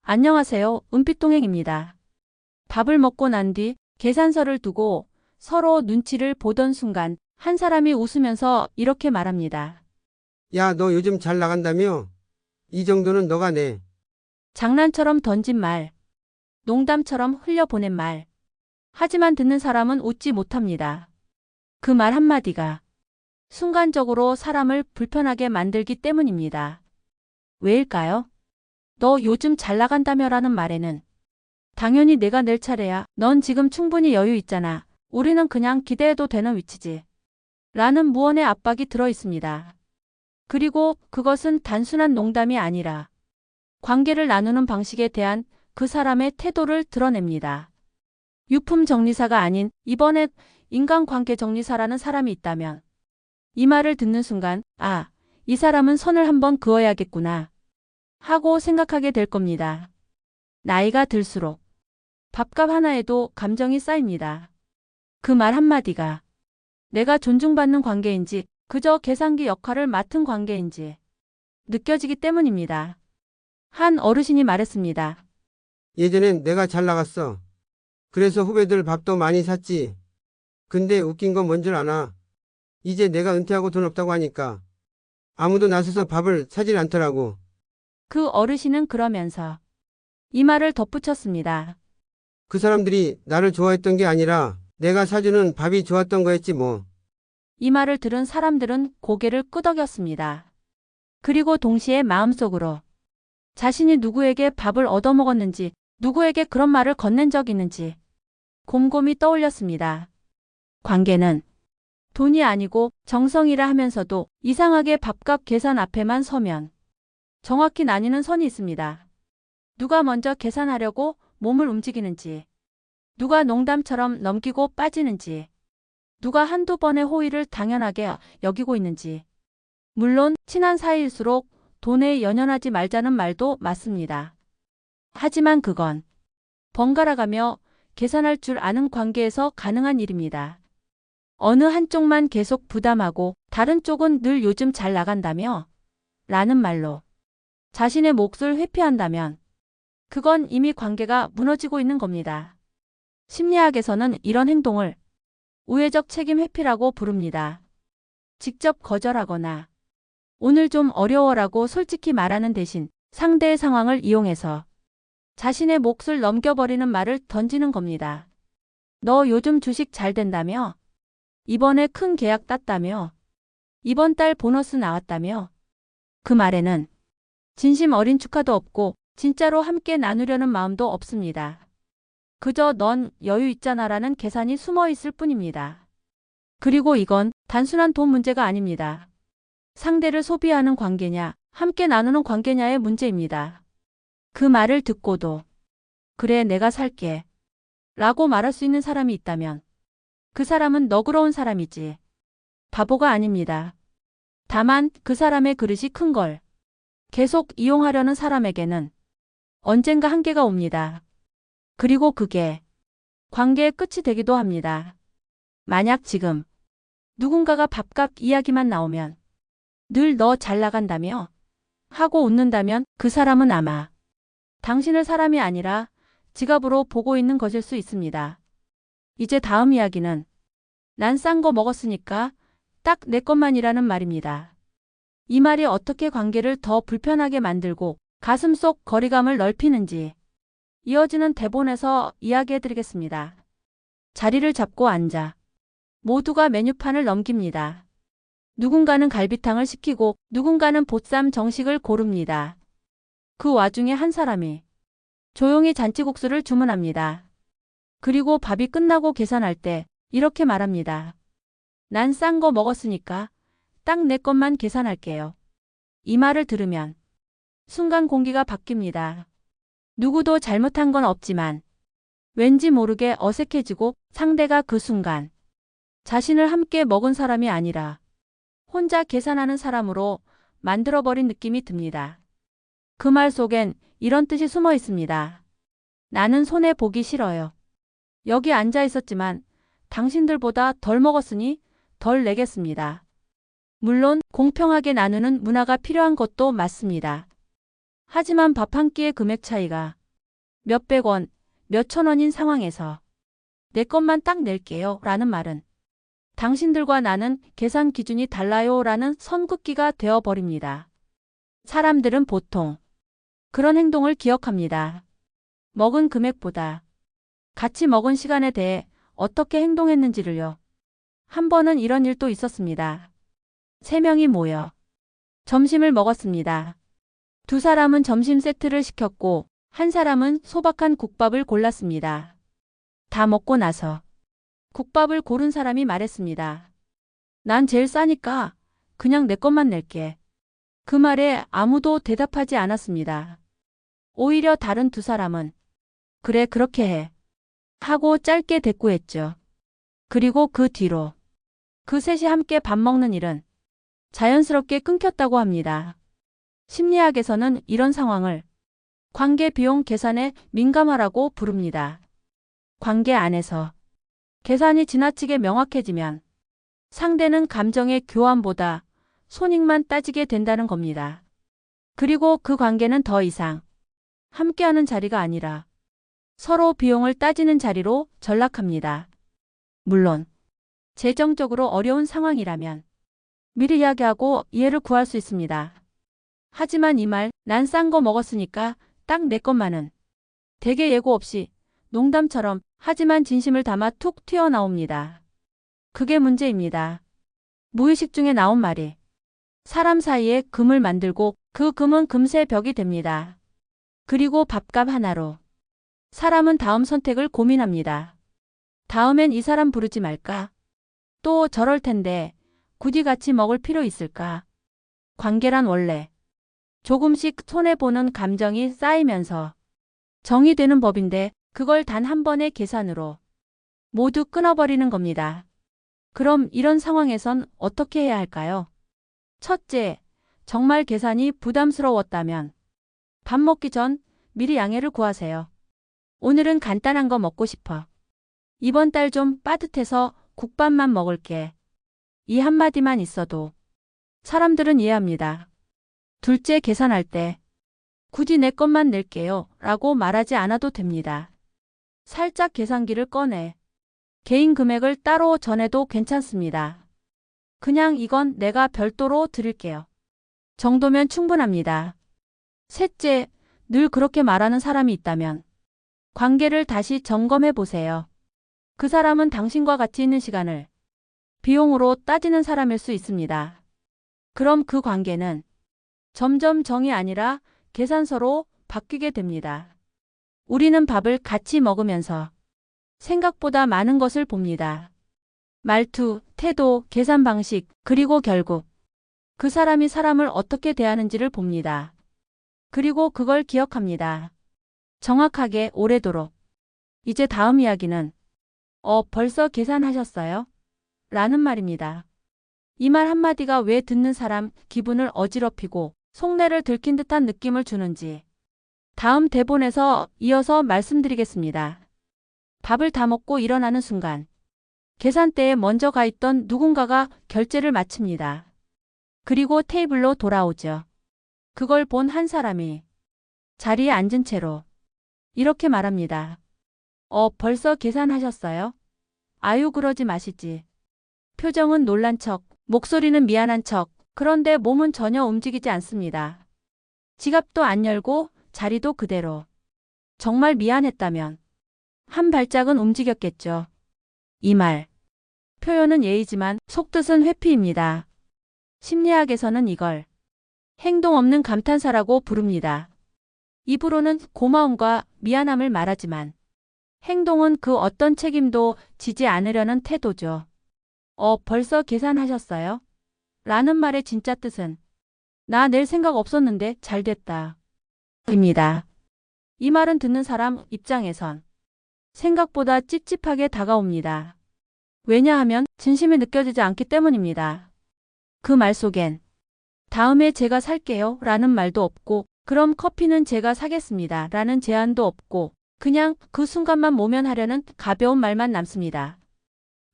안녕하세요. 은빛동행입니다. 밥을 먹고 난 뒤 계산서를 두고 서로 눈치를 보던 순간 한 사람이 웃으면서 이렇게 말합니다. 야, 너 요즘 잘 나간다며? 이 정도는 너가 내. 장난처럼 던진 말, 농담처럼 흘려보낸 말. 하지만 듣는 사람은 웃지 못합니다. 그 말 한마디가 순간적으로 사람을 불편하게 만들기 때문입니다. 왜일까요? 너 요즘 잘 나간다며라는 말에는 당연히 내가 낼 차례야. 넌 지금 충분히 여유 있잖아. 우리는 그냥 기대해도 되는 위치지. 라는 무언의 압박이 들어 있습니다. 그리고 그것은 단순한 농담이 아니라 관계를 나누는 방식에 대한 그 사람의 태도를 드러냅니다. 유품 정리사가 아닌 이번에 인간관계 정리사라는 사람이 있다면 이 말을 듣는 순간 아, 이 사람은 선을 한번 그어야겠구나 하고 생각하게 될 겁니다. 나이가 들수록 밥값 하나에도 감정이 쌓입니다. 그 말 한마디가 내가 존중받는 관계인지 그저 계산기 역할을 맡은 관계인지 느껴지기 때문입니다. 한 어르신이 말했습니다. 예전엔 내가 잘 나갔어. 그래서 후배들 밥도 많이 샀지. 근데 웃긴 건 뭔 줄 아나? 이제 내가 은퇴하고 돈 없다고 하니까 아무도 나서서 밥을 사질 않더라고. 그 어르신은 그러면서 이 말을 덧붙였습니다. 그 사람들이 나를 좋아했던 게 아니라 내가 사주는 밥이 좋았던 거였지 뭐. 이 말을 들은 사람들은 고개를 끄덕였습니다. 그리고 동시에 마음속으로 자신이 누구에게 밥을 얻어먹었는지, 누구에게 그런 말을 건넨 적 있는지 곰곰이 떠올렸습니다. 관계는 돈이 아니고 정성이라 하면서도 이상하게 밥값 계산 앞에만 서면 정확히 나뉘는 선이 있습니다. 누가 먼저 계산하려고 몸을 움직이는지, 누가 농담처럼 넘기고 빠지는지, 누가 한두 번의 호의를 당연하게 여기고 있는지. 물론 친한 사이일수록 돈에 연연하지 말자는 말도 맞습니다. 하지만 그건 번갈아가며 계산할 줄 아는 관계에서 가능한 일입니다. 어느 한쪽만 계속 부담하고 다른 쪽은 늘 요즘 잘 나간다며 라는 말로 자신의 몫을 회피한다면 그건 이미 관계가 무너지고 있는 겁니다. 심리학에서는 이런 행동을 우회적 책임 회피라고 부릅니다. 직접 거절하거나 오늘 좀 어려워라고 솔직히 말하는 대신 상대의 상황을 이용해서 자신의 몫을 넘겨버리는 말을 던지는 겁니다. 너 요즘 주식 잘 된다며? 이번에 큰 계약 땄다며? 이번 달 보너스 나왔다며? 그 말에는 진심 어린 축하도 없고 진짜로 함께 나누려는 마음도 없습니다. 그저 넌 여유 있잖아라는 계산이 숨어 있을 뿐입니다. 그리고 이건 단순한 돈 문제가 아닙니다. 상대를 소비하는 관계냐, 함께 나누는 관계냐의 문제입니다. 그 말을 듣고도 그래 내가 살게 라고 말할 수 있는 사람이 있다면 그 사람은 너그러운 사람이지 바보가 아닙니다. 다만 그 사람의 그릇이 큰 걸 계속 이용하려는 사람에게는 언젠가 한계가 옵니다. 그리고 그게 관계의 끝이 되기도 합니다. 만약 지금 누군가가 밥값 이야기만 나오면 늘 너 잘 나간다며 하고 웃는다면 그 사람은 아마 당신을 사람이 아니라 지갑으로 보고 있는 것일 수 있습니다. 이제 다음 이야기는 난 싼 거 먹었으니까 딱 내 것만이라는 말입니다. 이 말이 어떻게 관계를 더 불편하게 만들고 가슴속 거리감을 넓히는지 이어지는 대본에서 이야기해드리겠습니다. 자리를 잡고 앉아 모두가 메뉴판을 넘깁니다. 누군가는 갈비탕을 시키고 누군가는 보쌈 정식을 고릅니다. 그 와중에 한 사람이 조용히 잔치국수를 주문합니다. 그리고 밥이 끝나고 계산할 때 이렇게 말합니다. 난 싼 거 먹었으니까 딱 내 것만 계산할게요. 이 말을 들으면 순간 공기가 바뀝니다. 누구도 잘못한 건 없지만 왠지 모르게 어색해지고 상대가 그 순간 자신을 함께 먹은 사람이 아니라 혼자 계산하는 사람으로 만들어버린 느낌이 듭니다. 그 말 속엔 이런 뜻이 숨어 있습니다. 나는 손해보기 싫어요. 여기 앉아 있었지만 당신들보다 덜 먹었으니 덜 내겠습니다. 물론 공평하게 나누는 문화가 필요한 것도 맞습니다. 하지만 밥 한 끼의 금액 차이가 몇백 원, 몇천 원인 상황에서 내 것만 딱 낼게요 라는 말은 당신들과 나는 계산 기준이 달라요 라는 선긋기가 되어버립니다. 사람들은 보통 그런 행동을 기억합니다. 먹은 금액보다 같이 먹은 시간에 대해 어떻게 행동했는지를요. 한 번은 이런 일도 있었습니다. 세 명이 모여 점심을 먹었습니다. 두 사람은 점심 세트를 시켰고 한 사람은 소박한 국밥을 골랐습니다. 다 먹고 나서 국밥을 고른 사람이 말했습니다. 난 제일 싸니까 그냥 내 것만 낼게. 그 말에 아무도 대답하지 않았습니다. 오히려 다른 두 사람은 그래 그렇게 해 하고 짧게 대꾸했죠. 그리고 그 뒤로 그 셋이 함께 밥 먹는 일은 자연스럽게 끊겼다고 합니다. 심리학에서는 이런 상황을 관계 비용 계산에 민감하라고 부릅니다. 관계 안에서 계산이 지나치게 명확해지면 상대는 감정의 교환보다 손익만 따지게 된다는 겁니다. 그리고 그 관계는 더 이상 함께하는 자리가 아니라 서로 비용을 따지는 자리로 전락합니다. 물론 재정적으로 어려운 상황이라면 미리 이야기하고 이해를 구할 수 있습니다. 하지만 이 말, 난 싼 거 먹었으니까 딱 내 것만은 대개 예고 없이 농담처럼 하지만 진심을 담아 툭 튀어나옵니다. 그게 문제입니다. 무의식 중에 나온 말이 사람 사이에 금을 만들고 그 금은 금세 벽이 됩니다. 그리고 밥값 하나로 사람은 다음 선택을 고민합니다. 다음엔 이 사람 부르지 말까? 또 저럴 텐데 굳이 같이 먹을 필요 있을까? 관계란 원래 조금씩 손해보는 감정이 쌓이면서 정의되는 법인데 그걸 단 한 번의 계산으로 모두 끊어버리는 겁니다. 그럼 이런 상황에선 어떻게 해야 할까요? 첫째, 정말 계산이 부담스러웠다면 밥 먹기 전 미리 양해를 구하세요. 오늘은 간단한 거 먹고 싶어. 이번 달 좀 빠듯해서 국밥만 먹을게. 이 한마디만 있어도 사람들은 이해합니다. 둘째, 계산할 때 굳이 내 것만 낼게요 라고 말하지 않아도 됩니다. 살짝 계산기를 꺼내 개인 금액을 따로 전해도 괜찮습니다. 그냥 이건 내가 별도로 드릴게요 정도면 충분합니다. 셋째, 늘 그렇게 말하는 사람이 있다면 관계를 다시 점검해 보세요. 그 사람은 당신과 같이 있는 시간을 비용으로 따지는 사람일 수 있습니다. 그럼 그 관계는 점점 정이 아니라 계산서로 바뀌게 됩니다. 우리는 밥을 같이 먹으면서 생각보다 많은 것을 봅니다. 말투, 태도, 계산 방식, 그리고 결국 그 사람이 사람을 어떻게 대하는지를 봅니다. 그리고 그걸 기억합니다. 정확하게 오래도록. 이제 다음 이야기는 벌써 계산하셨어요? 라는 말입니다. 이 말 한마디가 왜 듣는 사람 기분을 어지럽히고 속내를 들킨 듯한 느낌을 주는지 다음 대본에서 이어서 말씀드리겠습니다. 밥을 다 먹고 일어나는 순간 계산대에 먼저 가 있던 누군가가 결제를 마칩니다. 그리고 테이블로 돌아오죠. 그걸 본 한 사람이 자리에 앉은 채로 이렇게 말합니다. 벌써 계산하셨어요? 아유 그러지 마시지. 표정은 놀란 척, 목소리는 미안한 척, 그런데 몸은 전혀 움직이지 않습니다. 지갑도 안 열고 자리도 그대로. 정말 미안했다면 한 발짝은 움직였겠죠. 이 말. 표현은 예의지만 속뜻은 회피입니다. 심리학에서는 이걸 행동 없는 감탄사라고 부릅니다. 입으로는 고마움과 미안함을 말하지만 행동은 그 어떤 책임도 지지 않으려는 태도죠. 벌써 계산하셨어요? 라는 말의 진짜 뜻은 나 낼 생각 없었는데 잘됐다. 입니다. 이 말은 듣는 사람 입장에선 생각보다 찝찝하게 다가옵니다. 왜냐하면 진심이 느껴지지 않기 때문입니다. 그 말 속엔 다음에 제가 살게요 라는 말도 없고 그럼 커피는 제가 사겠습니다 라는 제안도 없고 그냥 그 순간만 모면하려는 가벼운 말만 남습니다.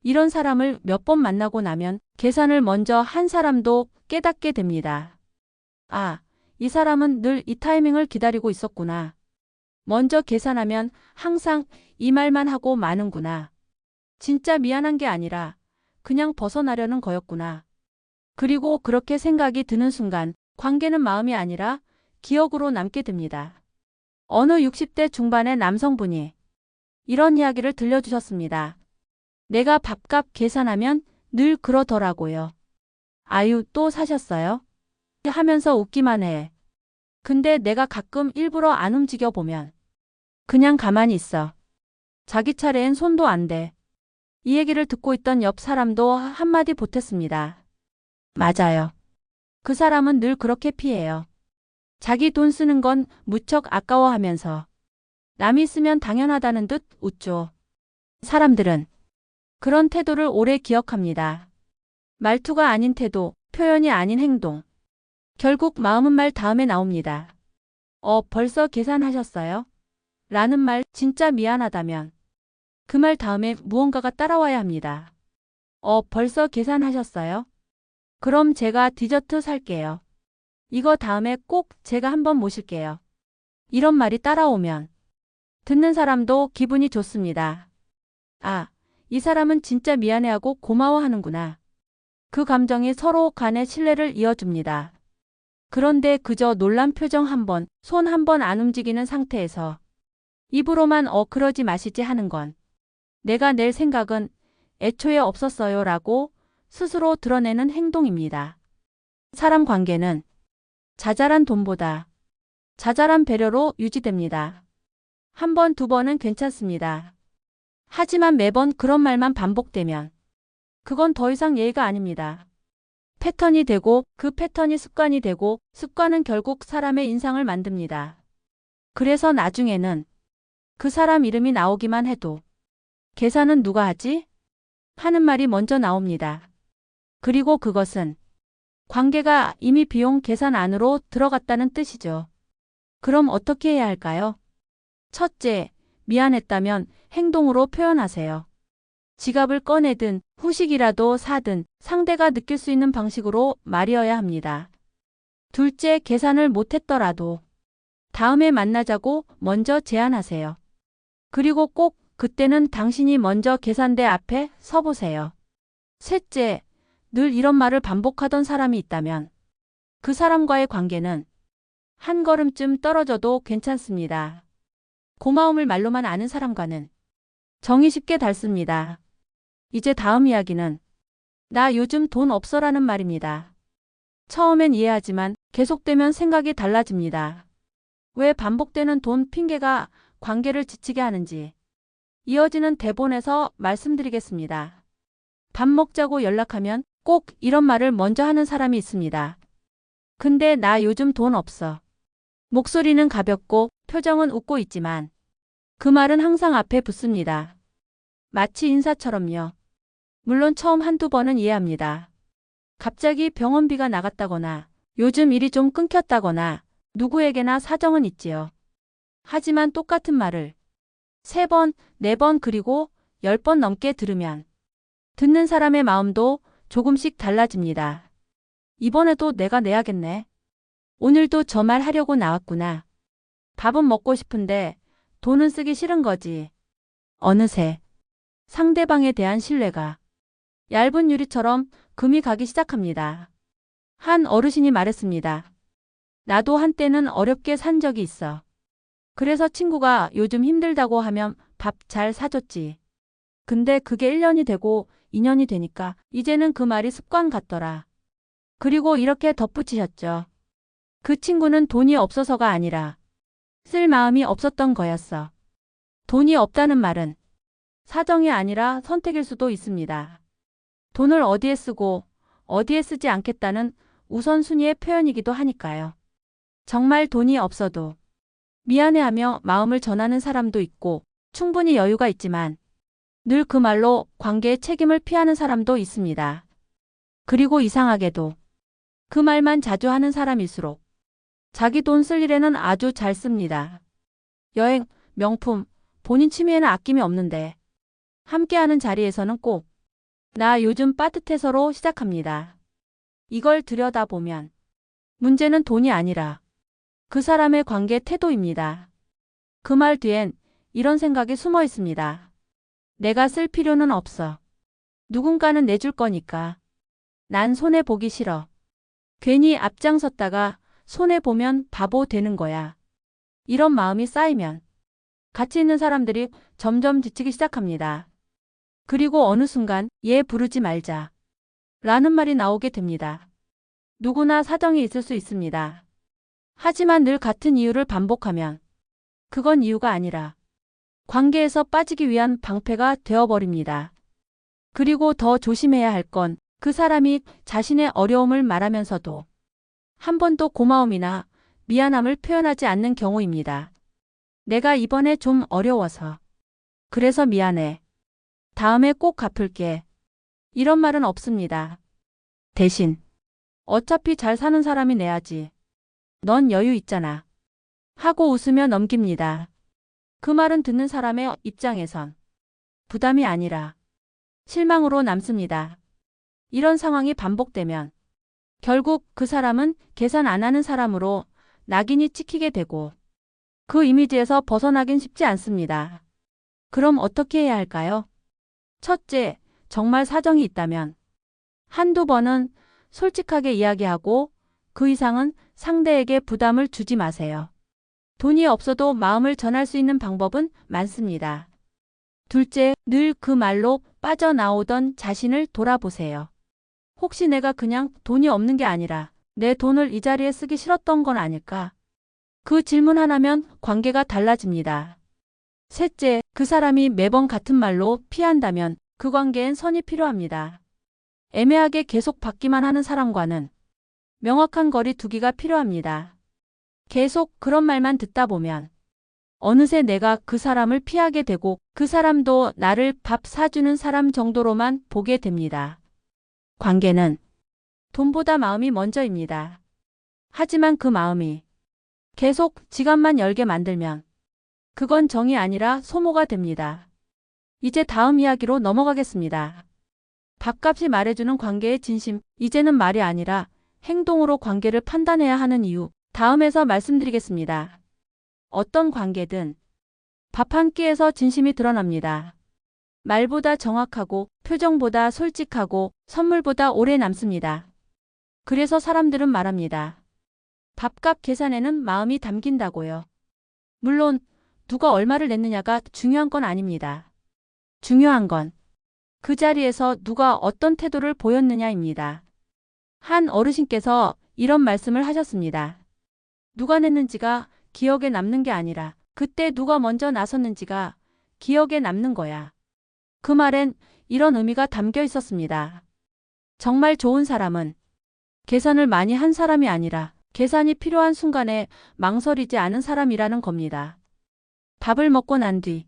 이런 사람을 몇 번 만나고 나면 계산을 먼저 한 사람도 깨닫게 됩니다. 아, 이 사람은 늘 이 타이밍을 기다리고 있었구나. 먼저 계산하면 항상 이 말만 하고 마는구나. 진짜 미안한 게 아니라 그냥 벗어나려는 거였구나. 그리고 그렇게 생각이 드는 순간 관계는 마음이 아니라 기억으로 남게 됩니다. 어느 60대 중반의 남성분이 이런 이야기를 들려주셨습니다. 내가 밥값 계산하면 늘 그러더라고요. 아유, 또 사셨어요? 하면서 웃기만 해. 근데 내가 가끔 일부러 안 움직여 보면 그냥 가만히 있어. 자기 차례엔 손도 안 대. 이 얘기를 듣고 있던 옆 사람도 한마디 보탰습니다. 맞아요. 그 사람은 늘 그렇게 피해요. 자기 돈 쓰는 건 무척 아까워하면서 남이 쓰면 당연하다는 듯 웃죠. 사람들은 그런 태도를 오래 기억합니다. 말투가 아닌 태도, 표현이 아닌 행동. 결국 마음은 말 다음에 나옵니다. 벌써 계산하셨어요? 라는 말 진짜 미안하다면 그 말 다음에 무언가가 따라와야 합니다. 벌써 계산하셨어요? 그럼 제가 디저트 살게요. 이거 다음에 꼭 제가 한번 모실게요. 이런 말이 따라오면 듣는 사람도 기분이 좋습니다. 아, 이 사람은 진짜 미안해하고 고마워하는구나. 그 감정이 서로 간의 신뢰를 이어줍니다. 그런데 그저 놀란 표정 한 번, 손 한 번 안 움직이는 상태에서 입으로만 그러지 마시지 하는 건 내가 낼 생각은 애초에 없었어요 라고 스스로 드러내는 행동입니다. 사람 관계는 자잘한 돈보다 자잘한 배려로 유지됩니다. 한 번, 두 번은 괜찮습니다. 하지만 매번 그런 말만 반복되면 그건 더 이상 예의가 아닙니다. 패턴이 되고 그 패턴이 습관이 되고 습관은 결국 사람의 인상을 만듭니다. 그래서 나중에는 그 사람 이름이 나오기만 해도 계산은 누가 하지? 하는 말이 먼저 나옵니다. 그리고 그것은 관계가 이미 비용 계산 안으로 들어갔다는 뜻이죠. 그럼 어떻게 해야 할까요? 첫째, 미안했다면 행동으로 표현하세요. 지갑을 꺼내든 후식이라도 사든 상대가 느낄 수 있는 방식으로 말이어야 합니다. 둘째, 계산을 못했더라도 다음에 만나자고 먼저 제안하세요. 그리고 꼭 그때는 당신이 먼저 계산대 앞에 서보세요. 셋째, 늘 이런 말을 반복하던 사람이 있다면 그 사람과의 관계는 한 걸음쯤 떨어져도 괜찮습니다. 고마움을 말로만 아는 사람과는 정이 쉽게 닳습니다. 이제 다음 이야기는 나 요즘 돈 없어라는 말입니다. 처음엔 이해하지만 계속되면 생각이 달라집니다. 왜 반복되는 돈 핑계가 관계를 지치게 하는지 이어지는 대본에서 말씀드리겠습니다. 밥 먹자고 연락하면 꼭 이런 말을 먼저 하는 사람이 있습니다. 근데 나 요즘 돈 없어. 목소리는 가볍고 표정은 웃고 있지만 그 말은 항상 앞에 붙습니다. 마치 인사처럼요. 물론 처음 한두 번은 이해합니다. 갑자기 병원비가 나갔다거나 요즘 일이 좀 끊겼다거나 누구에게나 사정은 있지요. 하지만 똑같은 말을 3번, 4번 그리고 10번 넘게 들으면 듣는 사람의 마음도 조금씩 달라집니다. 이번에도 내가 내야겠네. 오늘도 저 말 하려고 나왔구나. 밥은 먹고 싶은데 돈은 쓰기 싫은 거지. 어느새 상대방에 대한 신뢰가 얇은 유리처럼 금이 가기 시작합니다. 한 어르신이 말했습니다. 나도 한때는 어렵게 산 적이 있어. 그래서 친구가 요즘 힘들다고 하면 밥 잘 사줬지. 근데 그게 1년이 되고 2년이 되니까 이제는 그 말이 습관 같더라. 그리고 이렇게 덧붙이셨죠. 그 친구는 돈이 없어서가 아니라 쓸 마음이 없었던 거였어. 돈이 없다는 말은 사정이 아니라 선택일 수도 있습니다. 돈을 어디에 쓰고 어디에 쓰지 않겠다는 우선순위의 표현이기도 하니까요. 정말 돈이 없어도 미안해하며 마음을 전하는 사람도 있고 충분히 여유가 있지만 늘 그 말로 관계의 책임을 피하는 사람도 있습니다. 그리고 이상하게도 그 말만 자주 하는 사람일수록 자기 돈 쓸 일에는 아주 잘 씁니다. 여행, 명품, 본인 취미에는 아낌이 없는데 함께하는 자리에서는 꼭 나 요즘 빠듯해서로 시작합니다. 이걸 들여다보면 문제는 돈이 아니라 그 사람의 관계 태도입니다. 그 말 뒤엔 이런 생각이 숨어 있습니다. 내가 쓸 필요는 없어. 누군가는 내줄 거니까. 난 손해보기 싫어. 괜히 앞장섰다가 손해보면 바보 되는 거야. 이런 마음이 쌓이면 같이 있는 사람들이 점점 지치기 시작합니다. 그리고 어느 순간 얘 부르지 말자 라는 말이 나오게 됩니다. 누구나 사정이 있을 수 있습니다. 하지만 늘 같은 이유를 반복하면 그건 이유가 아니라 관계에서 빠지기 위한 방패가 되어버립니다. 그리고 더 조심해야 할 건 그 사람이 자신의 어려움을 말하면서도 한 번도 고마움이나 미안함을 표현하지 않는 경우입니다. 내가 이번에 좀 어려워서. 그래서 미안해. 다음에 꼭 갚을게. 이런 말은 없습니다. 대신 어차피 잘 사는 사람이 내야지. 넌 여유 있잖아. 하고 웃으며 넘깁니다. 그 말은 듣는 사람의 입장에선 부담이 아니라 실망으로 남습니다. 이런 상황이 반복되면 결국 그 사람은 계산 안 하는 사람으로 낙인이 찍히게 되고 그 이미지에서 벗어나긴 쉽지 않습니다. 그럼 어떻게 해야 할까요? 첫째, 정말 사정이 있다면 한두 번은 솔직하게 이야기하고 그 이상은 상대에게 부담을 주지 마세요. 돈이 없어도 마음을 전할 수 있는 방법은 많습니다. 둘째, 늘 그 말로 빠져나오던 자신을 돌아보세요. 혹시 내가 그냥 돈이 없는 게 아니라 내 돈을 이 자리에 쓰기 싫었던 건 아닐까? 그 질문 하나면 관계가 달라집니다. 셋째, 그 사람이 매번 같은 말로 피한다면 그 관계엔 선이 필요합니다. 애매하게 계속 받기만 하는 사람과는 명확한 거리 두기가 필요합니다. 계속 그런 말만 듣다 보면 어느새 내가 그 사람을 피하게 되고 그 사람도 나를 밥 사주는 사람 정도로만 보게 됩니다. 관계는 돈보다 마음이 먼저입니다. 하지만 그 마음이 계속 지갑만 열게 만들면 그건 정이 아니라 소모가 됩니다. 이제 다음 이야기로 넘어가겠습니다. 밥값이 말해주는 관계의 진심, 이제는 말이 아니라 행동으로 관계를 판단해야 하는 이유, 다음에서 말씀드리겠습니다. 어떤 관계든 밥 한 끼에서 진심이 드러납니다. 말보다 정확하고 표정보다 솔직하고 선물보다 오래 남습니다. 그래서 사람들은 말합니다. 밥값 계산에는 마음이 담긴다고요. 물론 누가 얼마를 냈느냐가 중요한 건 아닙니다. 중요한 건 그 자리에서 누가 어떤 태도를 보였느냐입니다. 한 어르신께서 이런 말씀을 하셨습니다. 누가 냈는지가 기억에 남는 게 아니라 그때 누가 먼저 나섰는지가 기억에 남는 거야. 그 말엔 이런 의미가 담겨 있었습니다. 정말 좋은 사람은 계산을 많이 한 사람이 아니라 계산이 필요한 순간에 망설이지 않은 사람이라는 겁니다. 밥을 먹고 난 뒤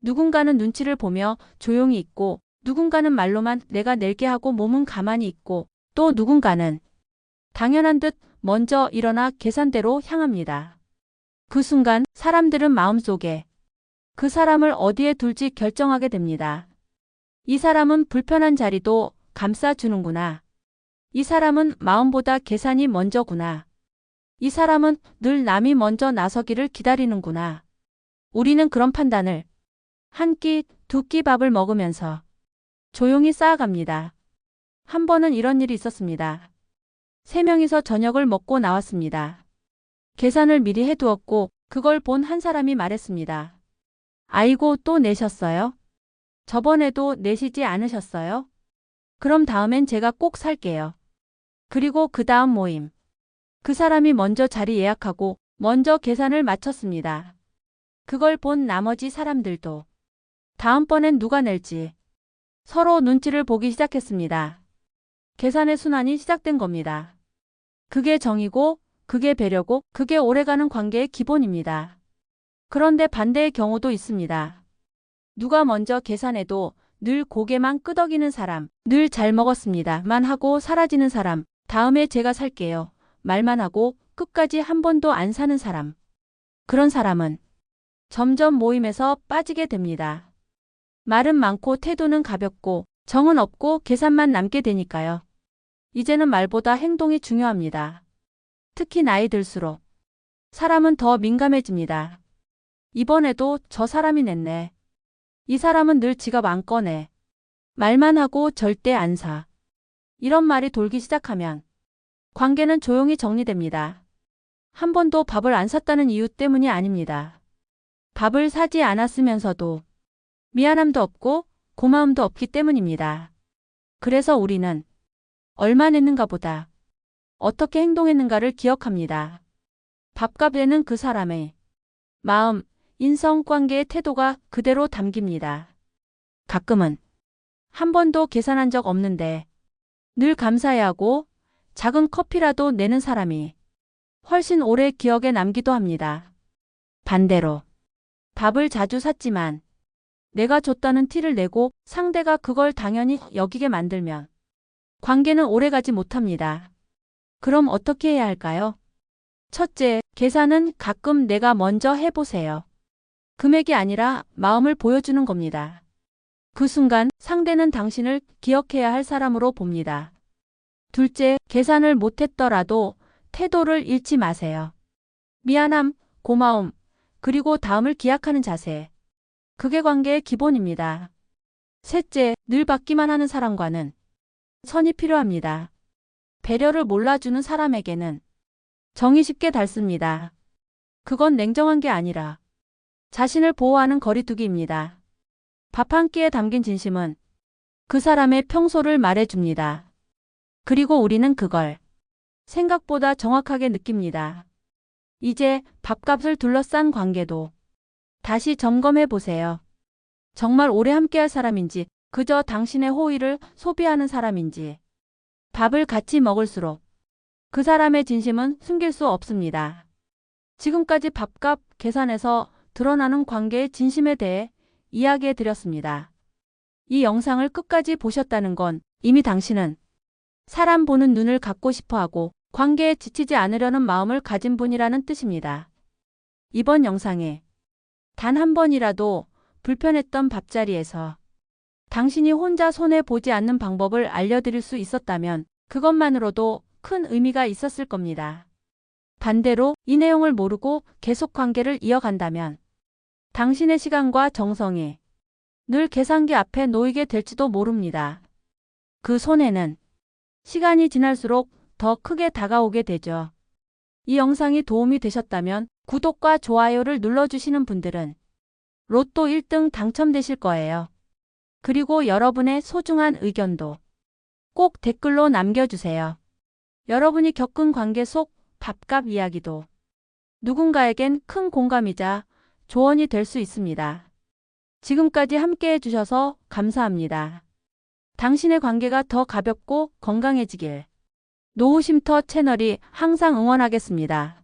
누군가는 눈치를 보며 조용히 있고 누군가는 말로만 내가 낼게 하고 몸은 가만히 있고 또 누군가는 당연한 듯 먼저 일어나 계산대로 향합니다. 그 순간 사람들은 마음속에 그 사람을 어디에 둘지 결정하게 됩니다. 이 사람은 불편한 자리도 감싸주는구나. 이 사람은 마음보다 계산이 먼저구나. 이 사람은 늘 남이 먼저 나서기를 기다리는구나. 우리는 그런 판단을 한 끼, 두 끼 밥을 먹으면서 조용히 쌓아갑니다. 한 번은 이런 일이 있었습니다. 세 명이서 저녁을 먹고 나왔습니다. 계산을 미리 해두었고 그걸 본 한 사람이 말했습니다. 아이고 또 내셨어요? 저번에도 내시지 않으셨어요? 그럼 다음엔 제가 꼭 살게요. 그리고 그 다음 모임. 그 사람이 먼저 자리 예약하고 먼저 계산을 마쳤습니다. 그걸 본 나머지 사람들도 다음번엔 누가 낼지 서로 눈치를 보기 시작했습니다. 계산의 순환이 시작된 겁니다. 그게 정이고 그게 배려고 그게 오래가는 관계의 기본입니다. 그런데 반대의 경우도 있습니다. 누가 먼저 계산해도 늘 고개만 끄덕이는 사람, 늘 잘 먹었습니다만 하고 사라지는 사람, 다음에 제가 살게요 말만 하고 끝까지 한 번도 안 사는 사람. 그런 사람은 점점 모임에서 빠지게 됩니다. 말은 많고 태도는 가볍고 정은 없고 계산만 남게 되니까요. 이제는 말보다 행동이 중요합니다. 특히 나이 들수록 사람은 더 민감해집니다. 이번에도 저 사람이 냈네. 이 사람은 늘 지갑 안 꺼내. 말만 하고 절대 안 사. 이런 말이 돌기 시작하면 관계는 조용히 정리됩니다. 한 번도 밥을 안 샀다는 이유 때문이 아닙니다. 밥을 사지 않았으면서도 미안함도 없고 고마움도 없기 때문입니다. 그래서 우리는 얼마 냈는가 보다 어떻게 행동했는가를 기억합니다. 밥값에는 그 사람의 마음, 인성관계의 태도가 그대로 담깁니다. 가끔은 한 번도 계산한 적 없는데 늘 감사해하고 작은 커피라도 내는 사람이 훨씬 오래 기억에 남기도 합니다. 반대로 밥을 자주 샀지만 내가 줬다는 티를 내고 상대가 그걸 당연히 여기게 만들면 관계는 오래가지 못합니다. 그럼 어떻게 해야 할까요? 첫째, 계산은 가끔 내가 먼저 해보세요. 금액이 아니라 마음을 보여주는 겁니다. 그 순간 상대는 당신을 기억해야 할 사람으로 봅니다. 둘째, 계산을 못했더라도 태도를 잃지 마세요. 미안함, 고마움, 그리고 다음을 기약하는 자세. 그게 관계의 기본입니다. 셋째, 늘 받기만 하는 사람과는 선이 필요합니다. 배려를 몰라주는 사람에게는 정이 쉽게 닳습니다. 그건 냉정한 게 아니라 자신을 보호하는 거리두기입니다. 밥 한 끼에 담긴 진심은 그 사람의 평소를 말해줍니다. 그리고 우리는 그걸 생각보다 정확하게 느낍니다. 이제 밥값을 둘러싼 관계도 다시 점검해 보세요. 정말 오래 함께할 사람인지, 그저 당신의 호의를 소비하는 사람인지. 밥을 같이 먹을수록 그 사람의 진심은 숨길 수 없습니다. 지금까지 밥값 계산에서 드러나는 관계의 진심에 대해 이야기해 드렸습니다. 이 영상을 끝까지 보셨다는 건 이미 당신은 사람 보는 눈을 갖고 싶어 하고 관계에 지치지 않으려는 마음을 가진 분이라는 뜻입니다. 이번 영상에 단 한 번이라도 불편했던 밥자리에서 당신이 혼자 손해보지 않는 방법을 알려드릴 수 있었다면 그것만으로도 큰 의미가 있었을 겁니다. 반대로 이 내용을 모르고 계속 관계를 이어간다면 당신의 시간과 정성이 늘 계산기 앞에 놓이게 될지도 모릅니다. 그 손해는 시간이 지날수록 더 크게 다가오게 되죠. 이 영상이 도움이 되셨다면 구독과 좋아요를 눌러주시는 분들은 로또 1등 당첨되실 거예요. 그리고 여러분의 소중한 의견도 꼭 댓글로 남겨주세요. 여러분이 겪은 관계 속 밥값 이야기도 누군가에겐 큰 공감이자 조언이 될 수 있습니다. 지금까지 함께 해주셔서 감사합니다. 당신의 관계가 더 가볍고 건강해지길 노후쉼터 채널이 항상 응원하겠습니다.